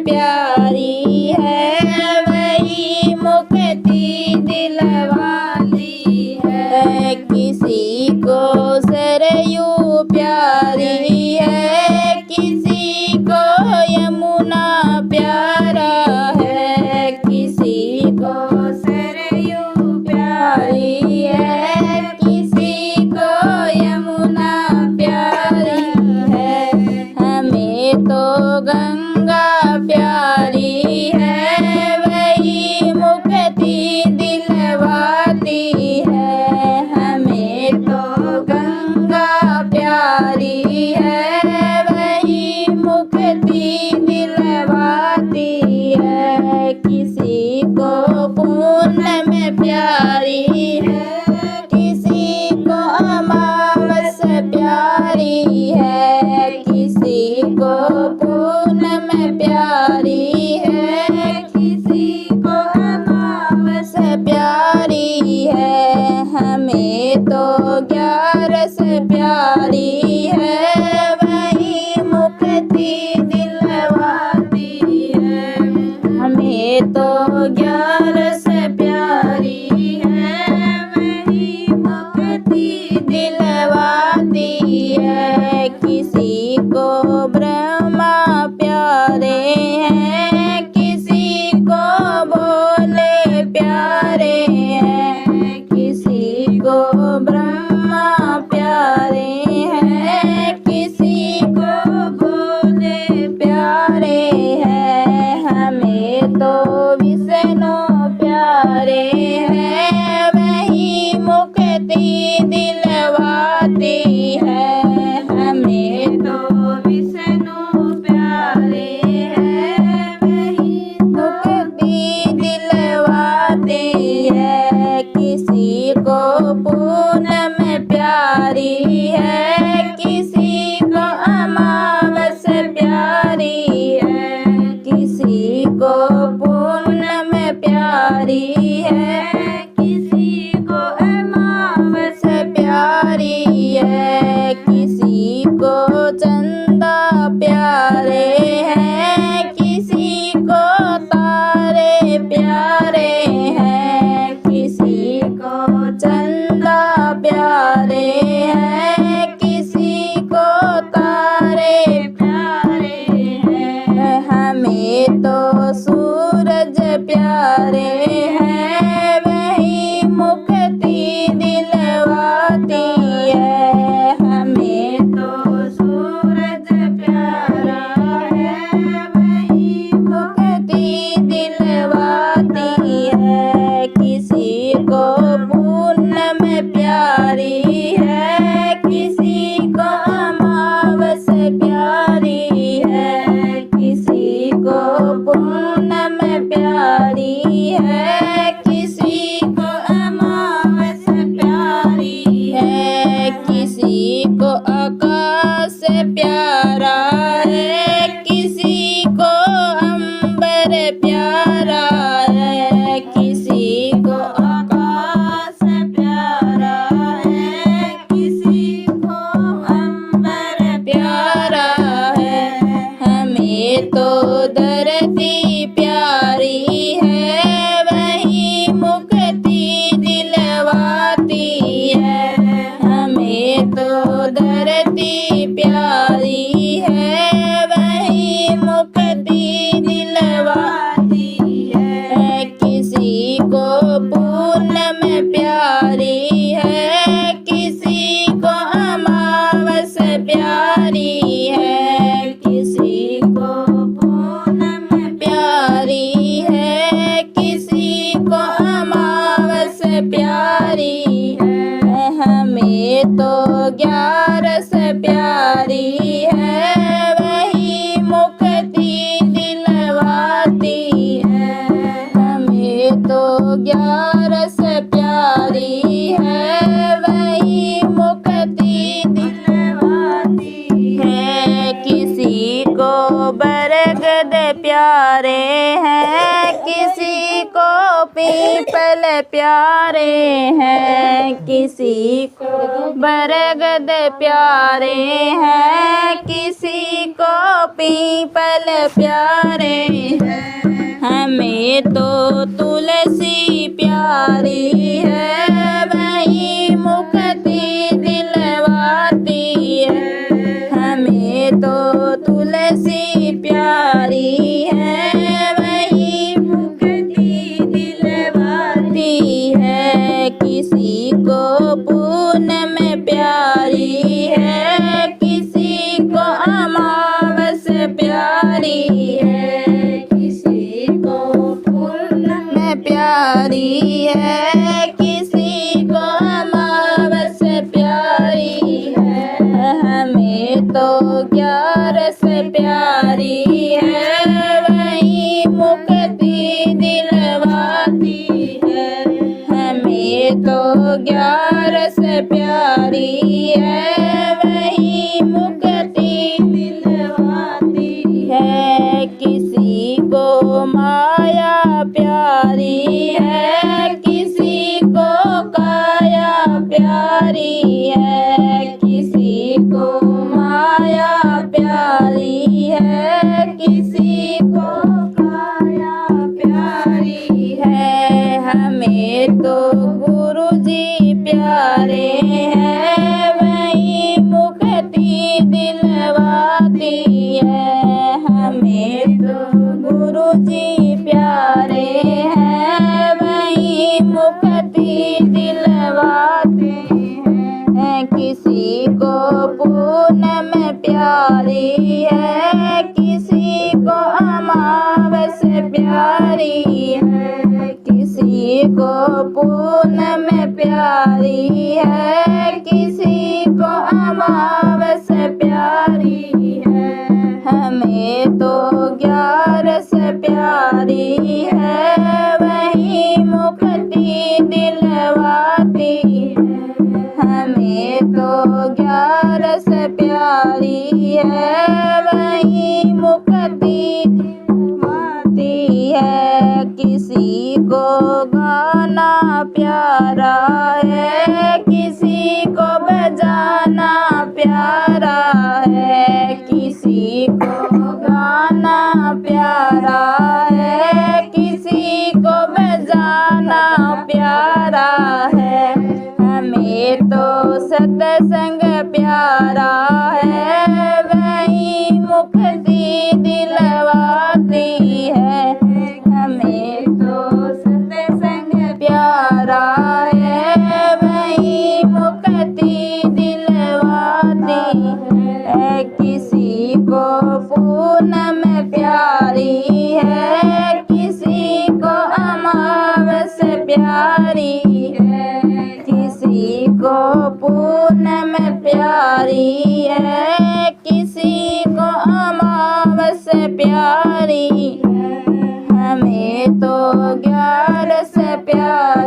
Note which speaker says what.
Speaker 1: प्यारी है, वही मुक्ति दिलवाती है। किसी को सरयू प्यारी है, किसी को यमुना प्यारा है। किसी को सरयू प्यारी है, किसी को यमुना प्यारी है। हमें तो गंगा प्यारी है, वही मुक्ति दिलवाती है। हमें तो गंगा प्यारी है, वही मुक्ति दिलवाती है। किसी को पूनम प्यारी है, किसी को अमावस प्यारी है। किसी को पूनम प्यारी है, किसी को अमावस प्यारी है। हमें तो 11 प्यारी है, वही मुक्ति दिलवाती है। हमें तो 11 प्यारी है, वही मुक्ति दिलवाती है। किसी को ब्रह्मा प्यारे हैं, किसी को भोले प्यारे हैं। किसी को ब्रह्मा प्यारे हैं, किसी को भोले प्यारे हैं। हमें तो विष्णु प्यारे हैं, वही मुक्ति दिलवाती है। हमें तो विष्णु प्यारे हैं, वही मुक्ति दिलवाती है। किसी को पूनम प्यारी है, किसी को अमावस प्यारी है। किसी को पूनम प्यारी है, किसी को अमावस प्यारी है। किसी को चंदा प्यारे हैं, किसी को तारे प्यारे हैं। किसी को चंदा प्यारे हैं, किसी को तारे प्यारे हैं। हमें तो सूरज प्यारे हैं, वही मुक्ति दिलवाती है। हमें तो सूरज प्यारा है, वही मुक्ति दिलवाती है। किसी को पूनम प्यारी है, किसी को अमावस प्यारी है। किसी को पूनम प्यारी है, किसी को अमावस प्यारी है। किसी को आकाश प्यारा है, किसी को अंबर प्यारा है। किसी को आकाश प्यारा है, किसी को अंबर प्यारा है। हमें तो धरती प्यारी है, वही मुक्ति दिलवाती है। हमें तो धरती प्यारी है, वही मुक्ति दिलवाती है। किसी को पूनम प्यारी है, किसी को अमावस प्यारी है। किसी को पूनम प्यारी है, किसी को अमावस प्यारी है। हमें तो 11 प्यारी है, वही मुक्ति दिलवाती है। हमें तो 11 प्यारी है, वही मुक्ति दिलवाती है। किसी को बरगद बरगद प्यारे हैं, किसी को पीपल प्यारे हैं, किसी को बरगद प्यारे हैं, किसी को पीपल प्यारे हैं। हमें तो तुलसी प्यारी है, वही मुक्ति दिलवाती है। हमें तो तुलसी प्यारी है, वही मुक्ति दिलवाती है। किसी को पूनम प्यारी है, किसी को अमावस प्यारी है, किसी को पूनम प्यारी है, किसी को अमावस प्यारी है। हमें तो 11 प्यारी है, वही मुक्ति दिलवाती है। हमें तो 11 प्यारी है, वही मुक्ति दिलवाती है। किसी को माया प्यारी है, किसी को काया प्यारी है, किसी को माया प्यारी है, किसी को काया प्यारी है। हमें तो गुरु जी प्यारे हैं, वही मुक्ति दिलवाती है। हमें तो गुरु जी प्यारे हैं, वही मुक्ति दिलवाते हैं। किसी को पूनम प्यारी है, किसी को अमावस प्यारी है, किसी को पूनम प्यारी है, किसी को अमावस प्यारी है। हमें तो 11 प्यारी है, वही मुक्ति दिलवाती है। हमें तो 11 प्यारी है, वही मुक्ति दिलवाती है। किसी को गाना प्यारा है, किसी को बजाना प्यारा है, किसी को गाना प्यारा है, किसी को बजाना प्यारा है। हमें तो सत्संग प्यारा है, वही मुक्ति दिलवाती है। हमें तो सत्संग प्यारा है, वही मुक्ति दिलवाती है। किसी को पूनम प्यारी है, किसी को अमावस प्यारी है, किसी को पूनम प्यारी है, किसी को अमावस प्यारी है। हमें तो 11 प्यारी